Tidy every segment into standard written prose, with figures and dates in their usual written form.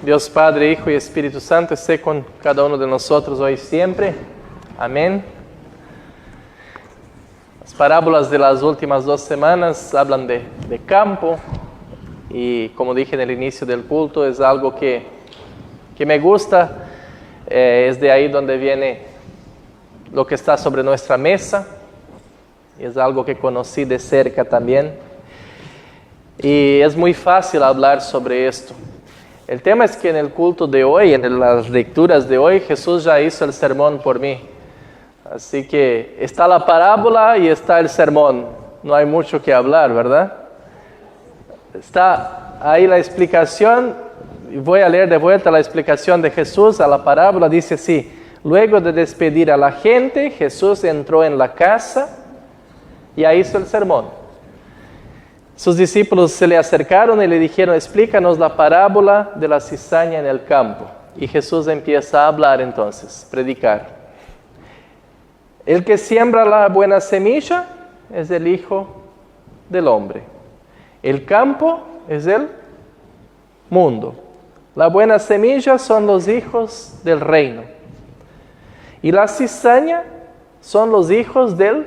Dios Padre, Hijo y Espíritu Santo esté con cada uno de nosotros hoy y siempre. Amén. Las parábolas de las últimas 2 semanas hablan de campo y, como dije en el inicio del culto, es algo que me gusta. Es de ahí donde viene lo que está sobre nuestra mesa. Es algo que conocí de cerca también. Y es muy fácil hablar sobre esto. El tema es que en el culto de hoy, en las lecturas de hoy, Jesús ya hizo el sermón por mí. Así que está la parábola y está el sermón. No hay mucho que hablar, ¿verdad? Está ahí la explicación. Voy a leer de vuelta la explicación de Jesús a la parábola. Dice así: luego de despedir a la gente, Jesús entró en la casa y ahí hizo el sermón. Sus discípulos se le acercaron y le dijeron: explícanos la parábola de la cizaña en el campo. Y Jesús empieza a hablar entonces, predicar. El que siembra la buena semilla es el Hijo del Hombre. El campo es el mundo. La buena semilla son los hijos del reino. Y la cizaña son los hijos del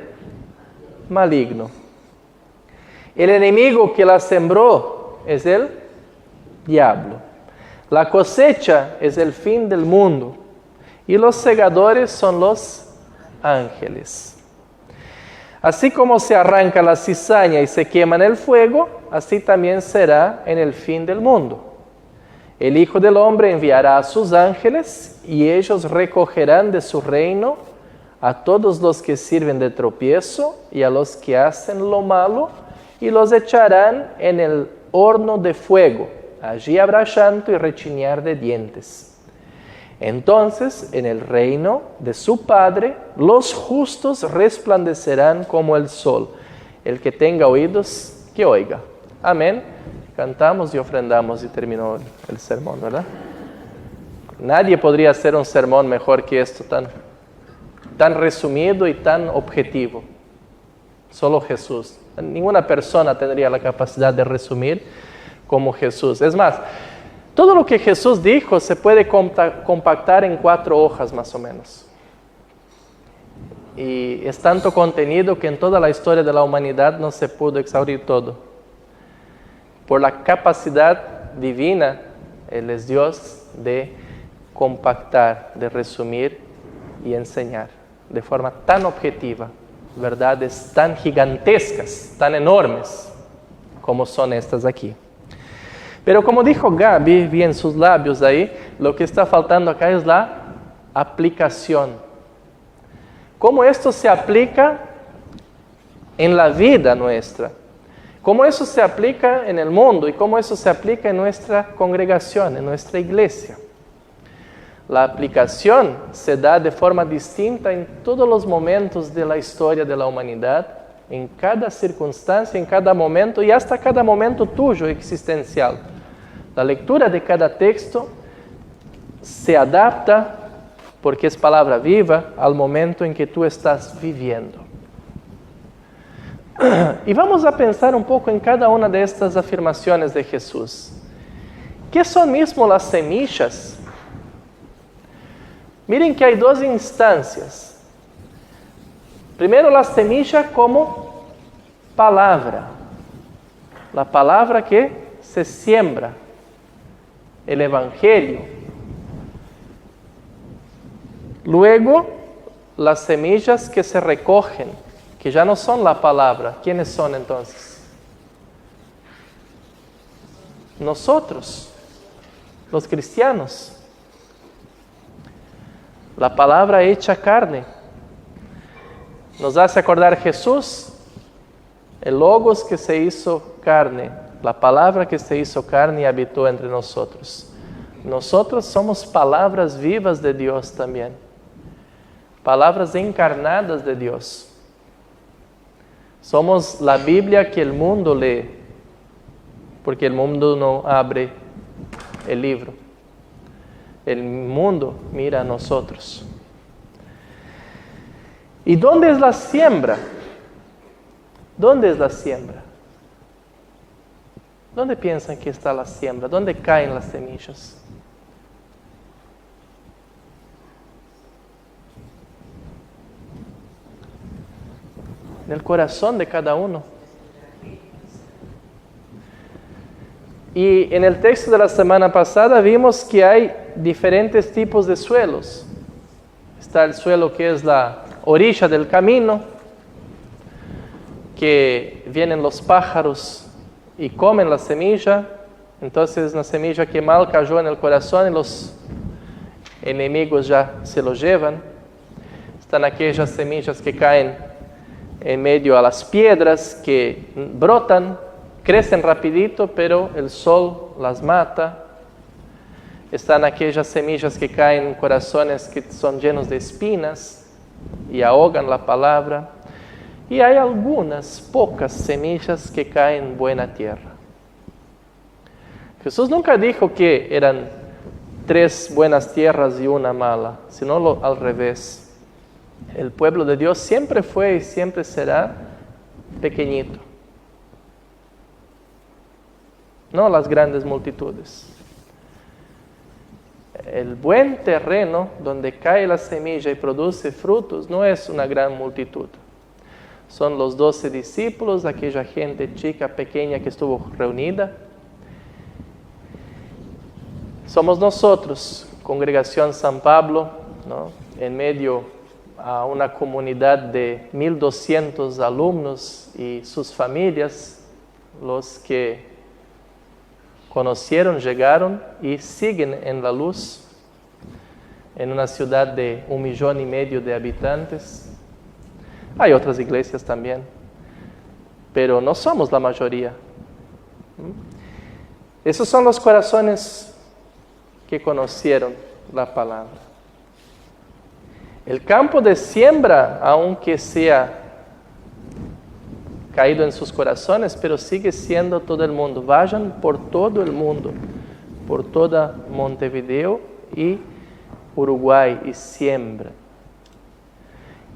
maligno. El enemigo que la sembró es el diablo. La cosecha es el fin del mundo. Y los segadores son los ángeles. Así como se arranca la cizaña y se quema en el fuego, así también será en el fin del mundo. El Hijo del Hombre enviará a sus ángeles y ellos recogerán de su reino a todos los que sirven de tropiezo y a los que hacen lo malo, y los echarán en el horno de fuego. Allí habrá llanto y rechinar de dientes. Entonces, en el reino de su Padre, los justos resplandecerán como el sol. El que tenga oídos, que oiga. Amén. Cantamos y ofrendamos y terminó el sermón, ¿verdad? Nadie podría hacer un sermón mejor que esto, tan resumido y tan objetivo. Solo Jesús. Ninguna persona tendría la capacidad de resumir como Jesús. Es más, todo lo que Jesús dijo se puede compactar en 4 hojas más o menos. Y es tanto contenido que en toda la historia de la humanidad no se pudo exhaurir todo. Por la capacidad divina, Él es Dios de compactar, de resumir y enseñar de forma tan objetiva verdades tan gigantescas, tan enormes como son estas aquí. Pero como dijo Gaby, vi en sus labios ahí, lo que está faltando acá es la aplicación. ¿Cómo esto se aplica en la vida nuestra? ¿Cómo eso se aplica en el mundo y cómo eso se aplica en nuestra congregación, en nuestra iglesia? La aplicación se da de forma distinta en todos los momentos de la historia de la humanidad, en cada circunstancia, en cada momento y hasta cada momento tuyo existencial. La lectura de cada texto se adapta, porque es palabra viva, al momento en que tú estás viviendo. Y vamos a pensar un poco en cada una de estas afirmaciones de Jesús. ¿Qué son mismo las semillas? Miren que hay 2 instancias. Primero, la semilla como palabra. La palabra que se siembra. El Evangelio. Luego, las semillas que se recogen, que ya no son la palabra. ¿Quiénes son entonces? Nosotros, los cristianos. La palabra hecha carne. Nos hace acordar Jesús, el Logos que se hizo carne, la palabra que se hizo carne y habitó entre nosotros. Nosotros somos palabras vivas de Dios también. Palabras encarnadas de Dios. Somos la Biblia que el mundo lee, porque el mundo no abre el libro. El mundo mira a nosotros. ¿Y dónde es la siembra? ¿Dónde es la siembra? ¿Dónde piensan que está la siembra? ¿Dónde caen las semillas? en el corazón de cada uno. Y en el texto de la semana pasada vimos que hay diferentes tipos de suelos. Está el suelo que es la orilla del camino, que vienen los pájaros y comen la semilla. Entonces una semilla que mal cayó en el corazón y los enemigos ya se lo llevan. Están aquellas semillas que caen en medio a las piedras, que brotan, crecen rapidito, pero el sol las mata. Están aquellas semillas que caen en corazones que son llenos de espinas y ahogan la palabra. Y hay algunas pocas semillas que caen en buena tierra. Jesús nunca dijo que eran 3 buenas tierras y una mala, sino al revés. El pueblo de Dios siempre fue y siempre será pequeñito. No las grandes multitudes. El buen terreno donde cae la semilla y produce frutos no es una gran multitud. Son los 12 discípulos, aquella gente chica, pequeña que estuvo reunida. Somos nosotros, Congregación San Pablo, ¿no? En medio a una comunidad de 1,200 alumnos y sus familias, los que conocieron, llegaron y siguen en la luz, en una ciudad de 1,5 millones de habitantes. Hay otras iglesias también, pero no somos la mayoría. Esos son los corazones que conocieron la palabra. El campo de siembra, aunque sea caído en sus corazones, pero sigue siendo todo el mundo. Vayan por todo el mundo, por toda Montevideo y Uruguay, y siembra.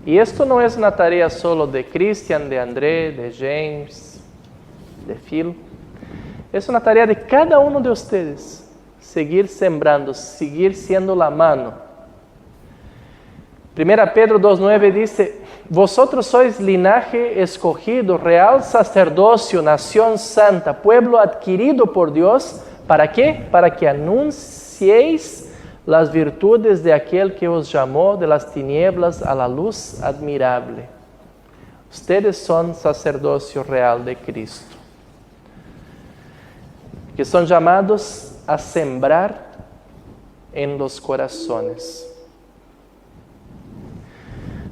Y esto no es una tarea solo de Cristian, de André, de James, de Phil. Es una tarea de cada uno de ustedes. Seguir sembrando, seguir siendo la mano. 1 Pedro 2:9 dice: vosotros sois linaje escogido, real sacerdocio, nación santa, pueblo adquirido por Dios. ¿Para qué? Para que anunciéis las virtudes de aquel que os llamó de las tinieblas a la luz admirable. Ustedes son sacerdocio real de Cristo, que son llamados a sembrar en los corazones.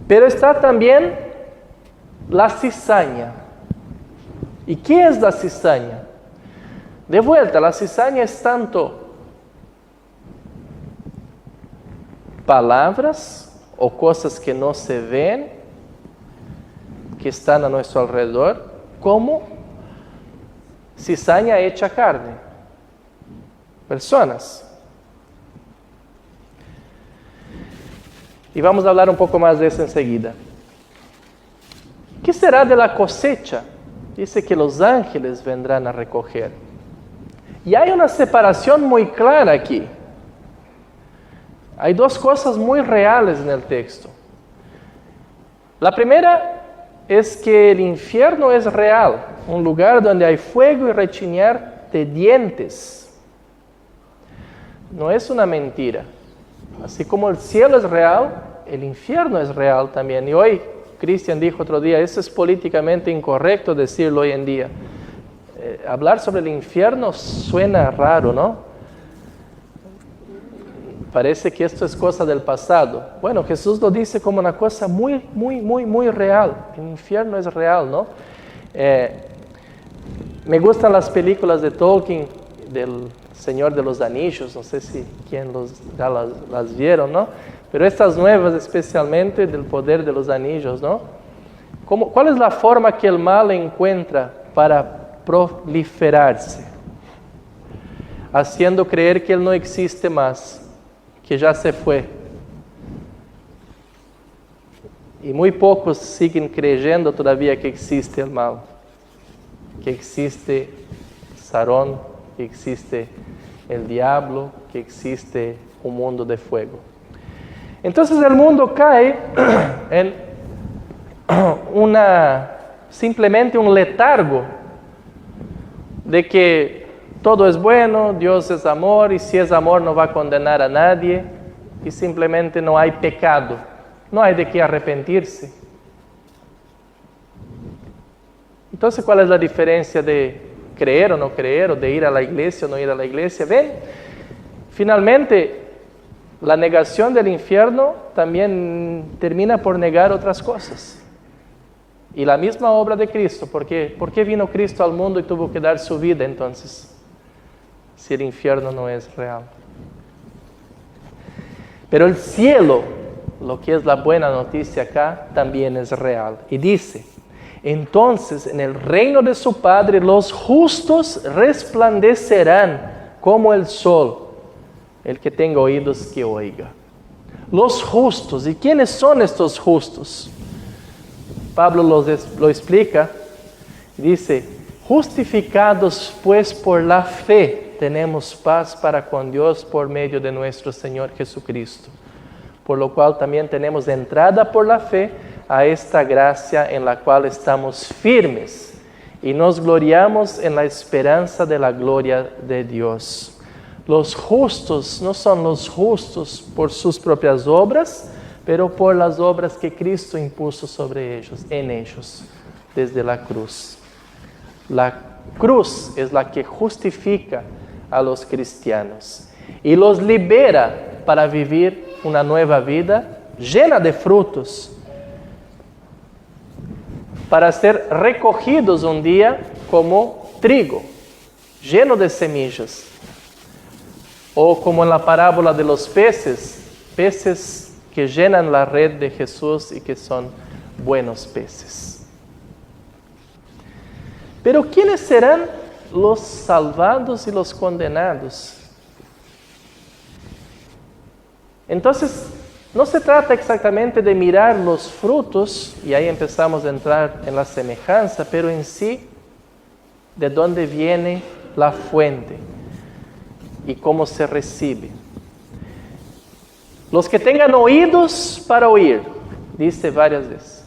Pero está también la cizaña. ¿Y qué es la cizaña? De vuelta, la cizaña es tanto palabras o cosas que no se ven, que están a nuestro alrededor, como cizaña hecha carne. Personas. Y vamos a hablar un poco más de eso enseguida. ¿Qué será de la cosecha? Dice que los ángeles vendrán a recoger. Y hay una separación muy clara aquí. Hay 2 cosas muy reales en el texto. La primera es que el infierno es real, un lugar donde hay fuego y rechinar de dientes. No es una mentira. Así como el cielo es real, el infierno es real también. Y hoy, Cristian dijo otro día, eso es políticamente incorrecto decirlo hoy en día. Hablar sobre el infierno suena raro, ¿no? Parece que esto es cosa del pasado. Bueno, Jesús lo dice como una cosa muy, muy, muy, muy real. El infierno es real, ¿no? Me gustan las películas de Tolkien, del Señor de los Anillos, no sé si quién ya las vieron, ¿no? Pero estas nuevas especialmente del poder de los anillos, ¿no? ¿Cuál es la forma que el mal encuentra para proliferarse? Haciendo creer que él no existe más, que ya se fue. Y muy pocos siguen creyendo todavía que existe el mal, que existe Sarón, que existe el diablo, que existe un mundo de fuego. Entonces el mundo cae en simplemente un letargo de que todo es bueno, Dios es amor, y si es amor no va a condenar a nadie, y simplemente no hay pecado, no hay de qué arrepentirse. Entonces, ¿cuál es la diferencia de creer o no creer, o de ir a la iglesia o no ir a la iglesia? Ven, finalmente, la negación del infierno también termina por negar otras cosas. Y la misma obra de Cristo, ¿por qué vino Cristo al mundo y tuvo que dar su vida entonces? Si el infierno no es real. Pero el cielo, lo que es la buena noticia acá, también es real. Y dice, entonces en el reino de su Padre los justos resplandecerán como el sol. El que tenga oídos que oiga. Los justos. ¿Y quiénes son estos justos? Pablo lo explica. Dice, justificados pues por la fe, tenemos paz para con Dios por medio de nuestro Señor Jesucristo. Por lo cual también tenemos entrada por la fe a esta gracia en la cual estamos firmes y nos gloriamos en la esperanza de la gloria de Dios. Los justos no son los justos por sus propias obras, pero por las obras que Cristo impuso sobre ellos, en ellos, desde la cruz. La cruz es la que justifica a los cristianos y los libera para vivir una nueva vida llena de frutos, para ser recogidos un día como trigo, lleno de semillas. O como en la parábola de los peces, peces que llenan la red de Jesús y que son buenos peces. Pero ¿quiénes serán los salvados y los condenados? Entonces, no se trata exactamente de mirar los frutos, y ahí empezamos a entrar en la semejanza, pero en sí, de dónde viene la fuente y cómo se recibe. Los que tengan oídos para oír, dice varias veces.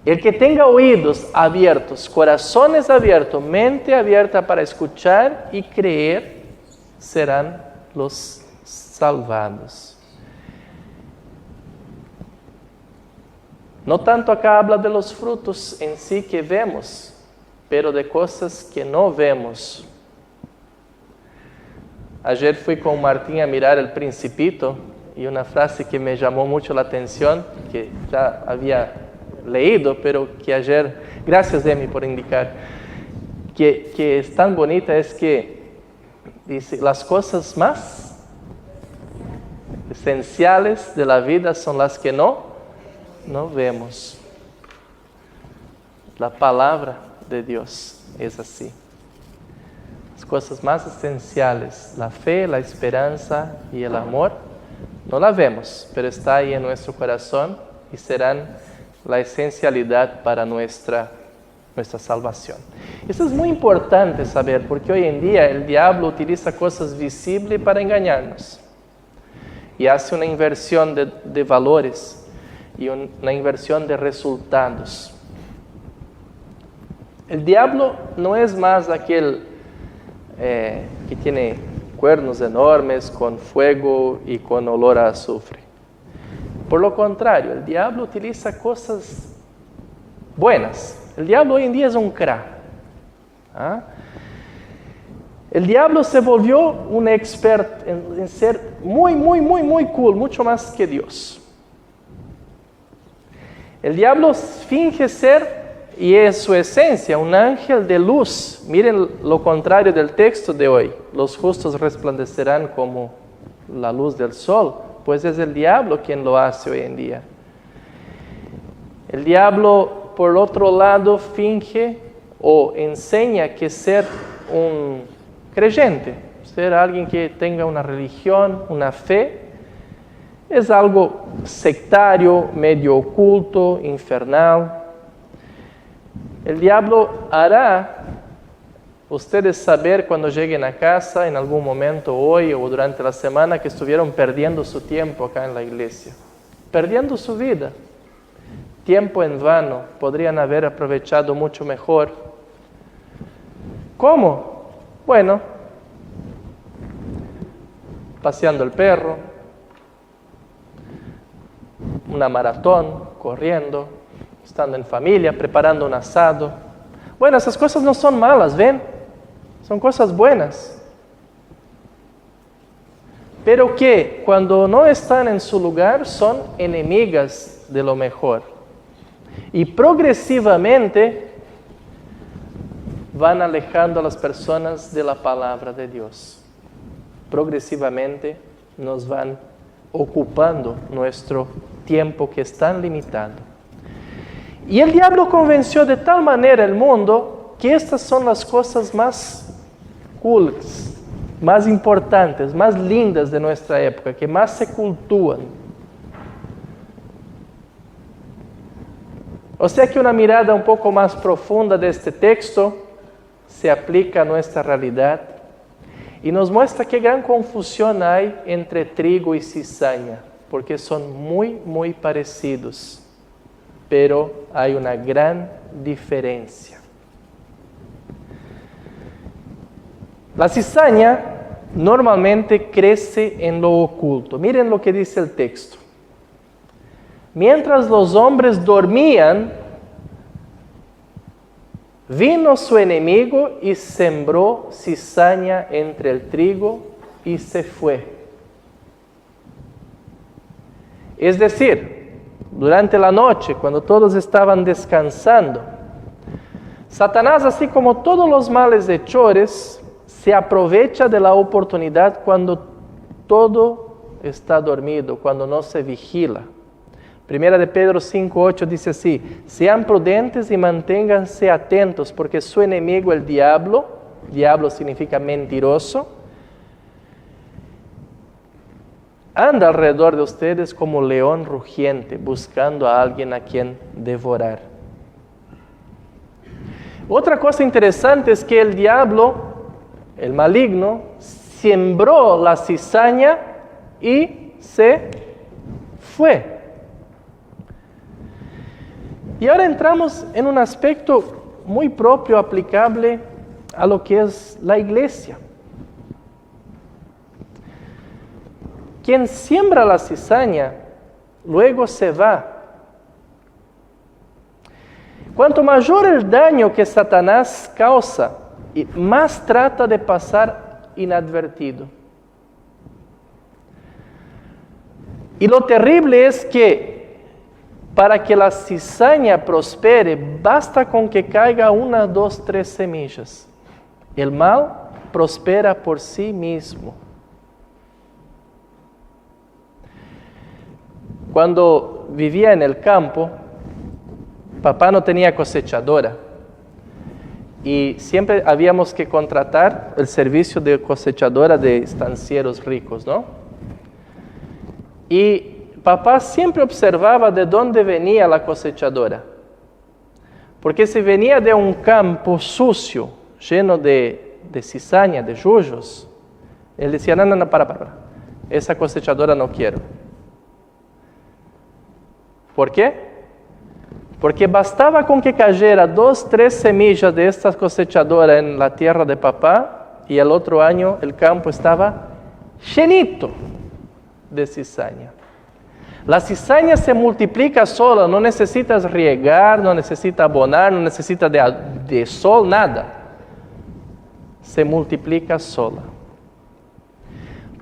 El que tenga oídos abiertos, corazones abiertos, mente abierta para escuchar y creer, serán los salvados. No tanto acá habla de los frutos en sí que vemos, pero de cosas que no vemos. Ayer fui con Martín a mirar El Principito y una frase que me llamó mucho la atención, que ya había leído, pero que ayer, gracias Emi por indicar, que es tan bonita, es que dice, las cosas más esenciales de la vida son las que no vemos. La palabra de Dios es así. Las cosas más esenciales, la fe, la esperanza y el amor, no la vemos, pero está ahí en nuestro corazón y serán la esencialidad para nuestra salvación. Eso es muy importante saber, porque hoy en día el diablo utiliza cosas visibles para engañarnos y hace una inversión de valores y una inversión de resultados. El diablo no es más aquel que tiene cuernos enormes, con fuego y con olor a azufre. Por lo contrario, el diablo utiliza cosas buenas. El diablo hoy en día es un crack. El diablo se volvió un experto en ser muy cool, mucho más que Dios. El diablo finge ser, y es su esencia, un ángel de luz. Miren lo contrario del texto de hoy. Los justos resplandecerán como la luz del sol. Pues es el diablo quien lo hace hoy en día. El diablo, por otro lado, finge o enseña que ser un creyente, ser alguien que tenga una religión, una fe, es algo sectario, medio oculto, infernal. El diablo hará ustedes saber cuando lleguen a casa en algún momento hoy o durante la semana que estuvieron perdiendo su tiempo acá en la iglesia, perdiendo su vida, tiempo en vano, podrían haber aprovechado mucho mejor. ¿Cómo? Bueno, paseando el perro, una maratón, corriendo, estando en familia, preparando un asado. Bueno, esas cosas no son malas, ¿ven? Son cosas buenas. Pero que cuando no están en su lugar son enemigas de lo mejor. Y progresivamente van alejando a las personas de la palabra de Dios. Progresivamente nos van ocupando nuestro tiempo que es tan limitado. Y el diablo convenció de tal manera el mundo que estas son las cosas más cool, más importantes, más lindas de nuestra época, que más se cultúan. O sea que una mirada un poco más profunda de este texto se aplica a nuestra realidad y nos muestra qué gran confusión hay entre trigo y cizaña, porque son muy parecidos, pero hay una gran diferencia. La cizaña normalmente crece en lo oculto. Miren lo que dice el texto. Mientras los hombres dormían, vino su enemigo y sembró cizaña entre el trigo y se fue. Es decir, durante la noche, cuando todos estaban descansando, Satanás, así como todos los malhechores, se aprovecha de la oportunidad cuando todo está dormido, cuando no se vigila. Primera de Pedro 5:8 dice así: sean prudentes y manténganse atentos, porque su enemigo el diablo significa mentiroso, anda alrededor de ustedes como león rugiente, buscando a alguien a quien devorar. Otra cosa interesante es que el diablo, el maligno, sembró la cizaña y se fue. Y ahora entramos en un aspecto muy propio, aplicable a lo que es la iglesia. Quien siembra la cizaña, luego se va. Cuanto mayor el daño que Satanás causa, más trata de pasar inadvertido. Y lo terrible es que para que la cizaña prospere, basta con que caiga 1, 2, 3 semillas. El mal prospera por sí mismo. Cuando vivía en el campo, papá no tenía cosechadora. Y siempre habíamos que contratar el servicio de cosechadora de estancieros ricos, ¿no? Y papá siempre observaba de dónde venía la cosechadora. Porque si venía de un campo sucio, lleno de cizaña, de yuyos, él decía: no, para. Esa cosechadora no quiero. ¿Por qué? Porque bastaba con que cayera 2, 3 semillas de esta cosechadora en la tierra de papá y el otro año el campo estaba llenito de cizaña. La cizaña se multiplica sola, no necesitas riegar, no necesita abonar, no necesita de sol, nada. Se multiplica sola.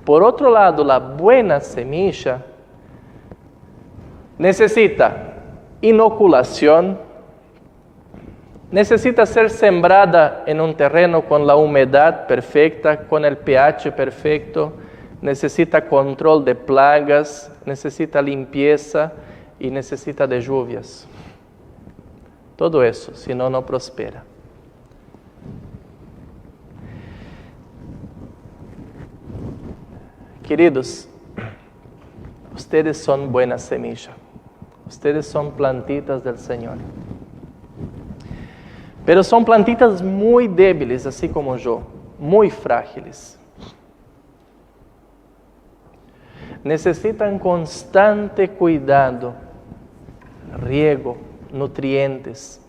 Por otro lado, la buena semilla necesita inoculación, necesita ser sembrada en un terreno con la humedad perfecta, con el pH perfecto, necesita control de plagas, necesita limpieza y necesita de lluvias. Todo eso, si no, no prospera. Queridos, ustedes son buena semilla. Ustedes son plantitas del Señor. Pero son plantitas muy débiles, así como yo, muy frágiles. Necesitan constante cuidado, riego, nutrientes,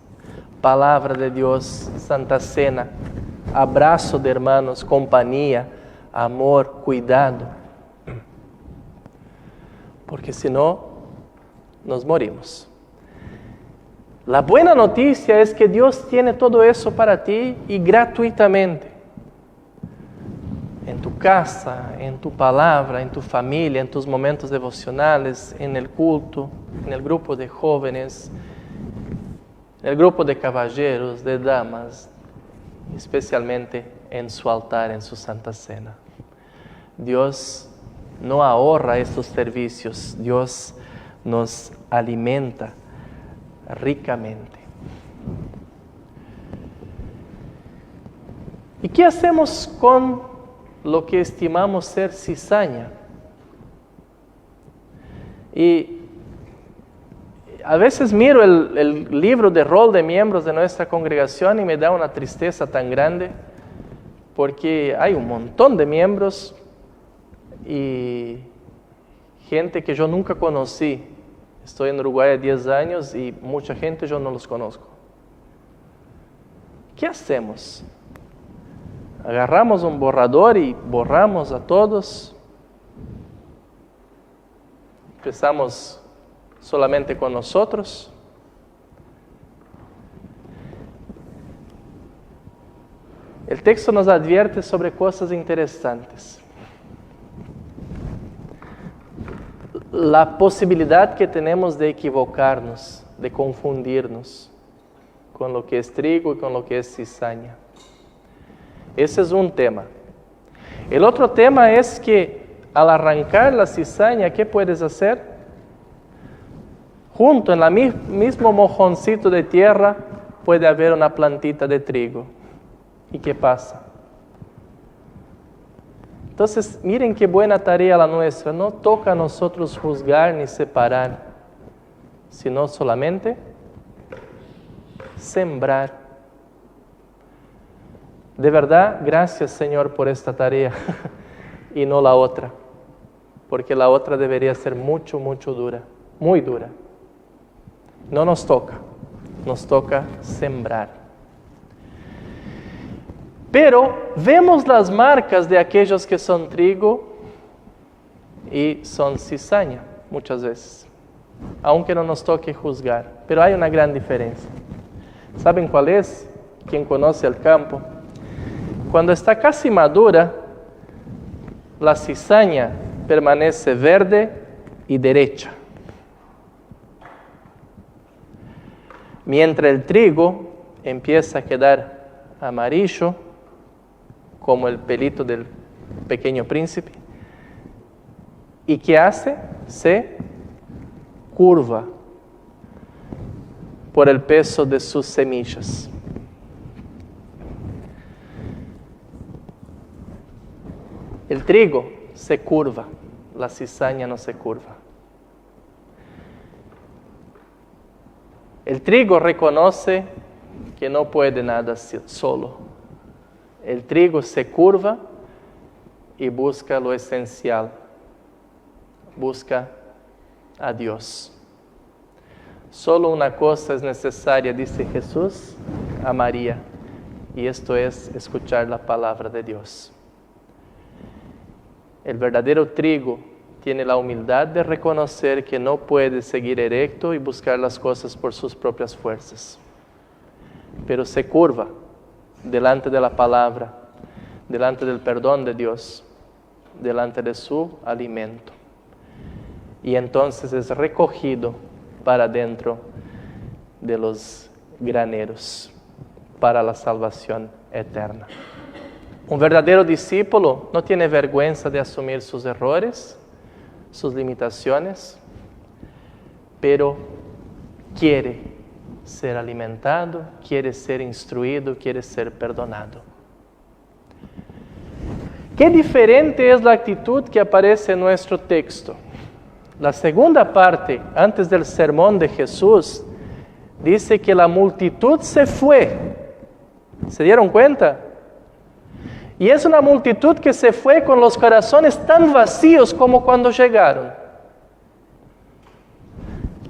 palabra de Dios, Santa Cena, abrazo de hermanos, compañía, amor, cuidado. Porque si no, nos morimos. La buena noticia es que Dios tiene todo eso para ti y gratuitamente. En tu casa, en tu palabra, en tu familia, en tus momentos devocionales, en el culto, en el grupo de jóvenes, en el grupo de caballeros, de damas, especialmente en su altar, en su Santa Cena. Dios no ahorra estos servicios, Dios nos alimenta ricamente. ¿Y qué hacemos con lo que estimamos ser cizaña? Y a veces miro el libro de rol de miembros de nuestra congregación y me da una tristeza tan grande, porque hay un montón de miembros y gente que yo nunca conocí. Estoy en Uruguay 10 años y mucha gente yo no los conozco. ¿Qué hacemos? Agarramos un borrador y borramos a todos. Empezamos solamente con nosotros. El texto nos advierte sobre cosas interesantes. La posibilidad que tenemos de equivocarnos, de confundirnos con lo que es trigo y con lo que es cizaña. Ese es un tema. El otro tema es que al arrancar la cizaña, ¿qué puedes hacer? Junto en el mismo mojoncito de tierra puede haber una plantita de trigo. ¿Y qué pasa? Entonces, miren qué buena tarea la nuestra. No toca a nosotros juzgar ni separar, sino solamente sembrar. De verdad, gracias Señor por esta tarea y no la otra, porque la otra debería ser mucho, mucho dura, muy dura. No nos toca sembrar. Pero vemos las marcas de aquellos que son trigo y son cizaña muchas veces, aunque no nos toque juzgar. Pero hay una gran diferencia. ¿Saben cuál es? Quien conoce el campo. Cuando está casi madura, la cizaña permanece verde y derecha. Mientras el trigo empieza a quedar amarillo, como el pelito del Pequeño Príncipe. ¿Y qué hace? Se curva por el peso de sus semillas. El trigo se curva, la cizaña no se curva. El trigo reconoce que no puede nada solo. El trigo se curva y busca lo esencial, busca a Dios. Solo una cosa es necesaria, dice Jesús a María, y esto es escuchar la palabra de Dios. El verdadero trigo tiene la humildad de reconocer que no puede seguir erecto y buscar las cosas por sus propias fuerzas, pero se curva delante de la palabra, delante del perdón de Dios, delante de su alimento. Y entonces es recogido para dentro de los graneros, para la salvación eterna. Un verdadero discípulo no tiene vergüenza de asumir sus errores, sus limitaciones, pero quiere ser alimentado, quiere ser instruido, quiere ser perdonado. Qué diferente es la actitud que aparece en nuestro texto. La segunda parte, antes del sermón de Jesús, dice que la multitud se fue. ¿Se dieron cuenta? Y es una multitud que se fue con los corazones tan vacíos como cuando llegaron.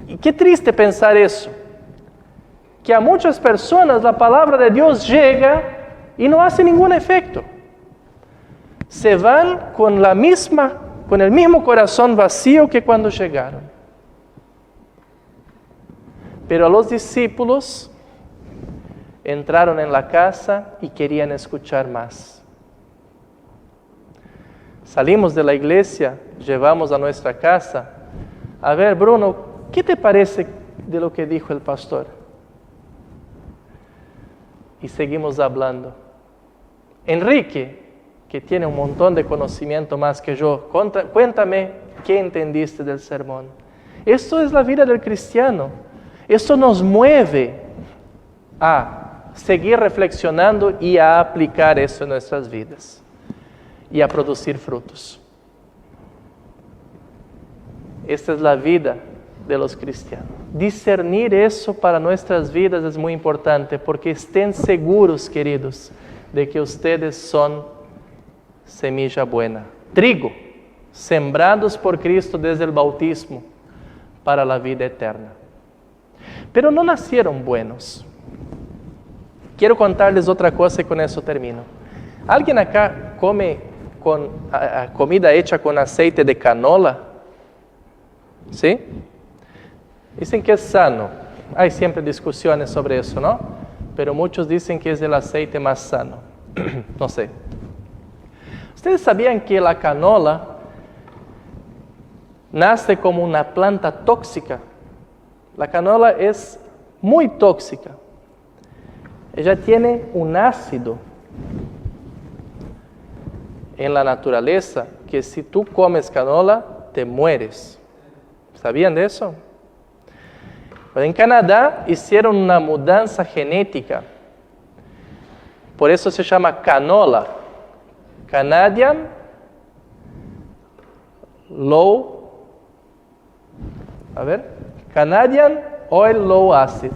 Y qué triste pensar eso. que a muchas personas la palabra de Dios llega y no hace ningún efecto. Se van con el mismo corazón vacío que cuando llegaron. Pero los discípulos entraron en la casa y querían escuchar más. Salimos de la iglesia, llevamos a nuestra casa. A ver, Bruno, ¿qué te parece de lo que dijo el pastor? Y seguimos hablando. Enrique, que tiene un montón de conocimiento más que yo, cuéntame qué entendiste del sermón. Esto es la vida del cristiano. Esto nos mueve a seguir reflexionando y a aplicar eso en nuestras vidas y a producir frutos. Esta es la vida de los cristianos. Discernir eso para nuestras vidas es muy importante, porque estén seguros, queridos, de que ustedes son semilla buena, trigo, sembrados por Cristo desde el bautismo para la vida eterna. Pero no nacieron buenos. Quiero contarles otra cosa y con eso termino. ¿Alguien acá come comida hecha con aceite de canola? ¿Sí? Dicen que es sano. Hay siempre discusiones sobre eso, ¿no? Pero muchos dicen que es el aceite más sano. No sé. ¿Ustedes sabían que la canola nace como una planta tóxica? La canola es muy tóxica. Ella tiene un ácido en la naturaleza que si tú comes canola, te mueres. ¿Sabían de eso? En Canadá hicieron una mudanza genética. Por eso se llama canola. Canadian Oil Low Acid.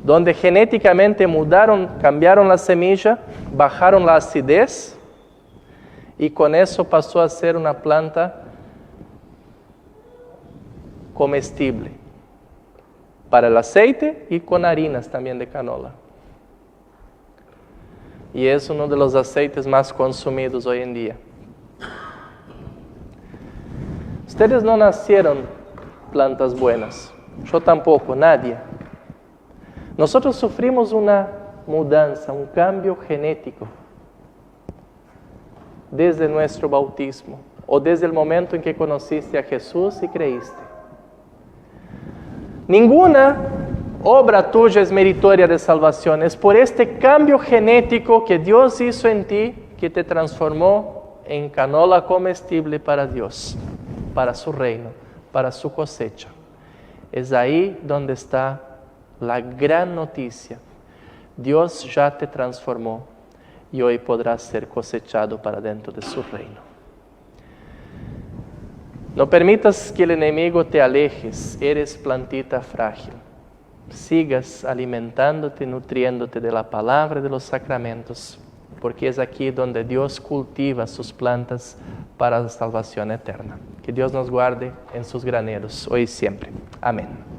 Donde genéticamente cambiaron la semilla, bajaron la acidez y con eso pasó a ser una planta comestible para el aceite y con harinas también de canola. Y es uno de los aceites más consumidos hoy en día. Ustedes no nacieron plantas buenas, yo tampoco, nadie. Nosotros sufrimos una mudanza, un cambio genético desde nuestro bautismo o desde el momento en que conociste a Jesús y creíste. Ninguna obra tuya es meritoria de salvación. Es por este cambio genético que Dios hizo en ti que te transformó en canola comestible para Dios, para su reino, para su cosecha. Es ahí donde está la gran noticia. Dios ya te transformó y hoy podrás ser cosechado para dentro de su reino. No permitas que el enemigo te alejes, eres plantita frágil. Sigas alimentándote, nutriéndote de la palabra y de los sacramentos, porque es aquí donde Dios cultiva sus plantas para la salvación eterna. Que Dios nos guarde en sus graneros, hoy y siempre. Amén.